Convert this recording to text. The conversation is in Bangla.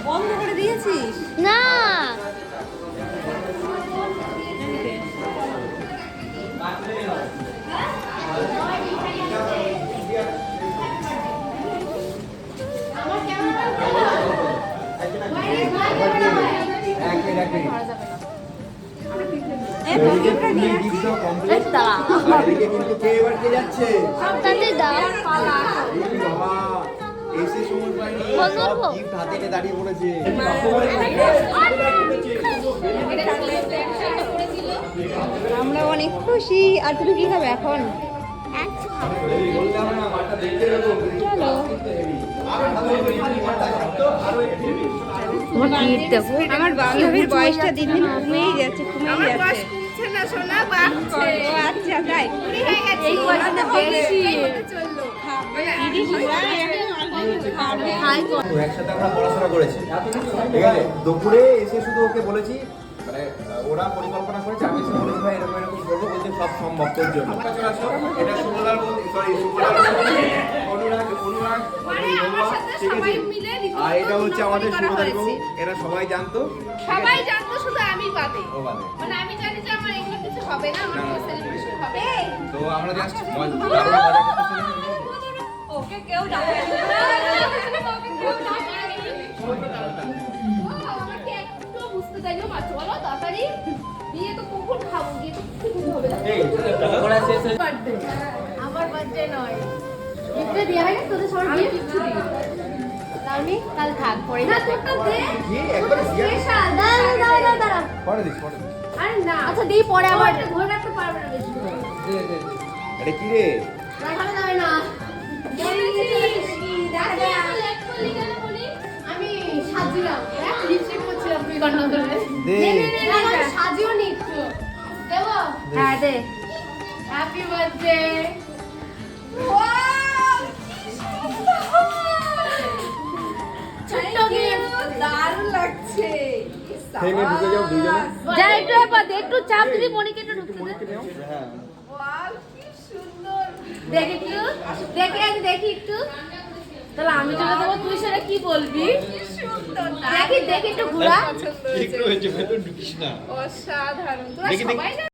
বন্ধ করে দিয়েছিস না আমরা অনেক খুশি। আর তুমি কি খাবে এখন? চলো আমার বান্ধবীর বয়সটা দিন দিন কমেই যাচ্ছে কমেই যাচ্ছে। আচ্ছা তাই একসাথে আমরা পড়াশোনা করেছি, ঠিক আছে। দুপুরে এসে শুধু ওকে বলেছি, মানে ওরা পরিকল্পনা করেছে, আমি এসে বলেছি ভাই এরকম এরকম করবো, বলছে সব সম্ভব তোর জন্য। এটা শুভদার সরি শুভদার অনুরাগ অনুরাগ ঠিক আছে। আর এটা হচ্ছে আমাদের শুভদার বউ, এরা সবাই জানতো, সবাই জানতো, শুধু আমি বাদে। ও বাদে। মানে আমি জানি যে আমার এগুলো কিছু হবে না, আমার কোনো সেলিব্রেশন হবে। তো আমরা জাস্ট মজা ওকে কেউ ডাকে না, ওকে কেউ ডাকে না। আমাকে একটু বুঝতে চাইলো মাত্র, বলো তাড়াতাড়ি বিয়ে তো কখন খাবো, বিয়ে তো কখন হবে না। বার্থডে আমার বার্থডে নয়, গিফট দেয়া হয় না তোদের সবার, আমি কিছু দিই আমি কাল থাক পরে না, তোরটা দে কি একবার স্পেশাল। দাঁড়া পড়ে দিস পড়ে দিস। আরে না, আচ্ছা দিই পরে, আমার ধরে রাখতে পারবে না বেশি। দে দে দে। এটা কি রে? দেখানো যাবে না, আমি সাজিলাম, লিপস্টিক করছিলাম, তুই কন্ট্রোল করবে। দে। সাজিও নি একটু দেবো। হ্যাঁ দে। Happy birthday. দারুণ লাগছে। হেমে ঢুকে যাও দুইজনে। যা একটু দে, একটু চাপ দিবি মনিকে একটু ঢুকতে দে। হ্যাঁ ওয়াও কি সুন্দর। দেখি একটু দেখি একটু, তাহলে আমি চলে দেবো, তুই সেটা কি বলবি? কি সুন্দর। দেখি একটু ঘোরা। পছন্দ হয়েছে। একটু হয়েছে ভেতর ঢুকিস না। অসাধারণ। তোরা দেখি, দেখি। সবাই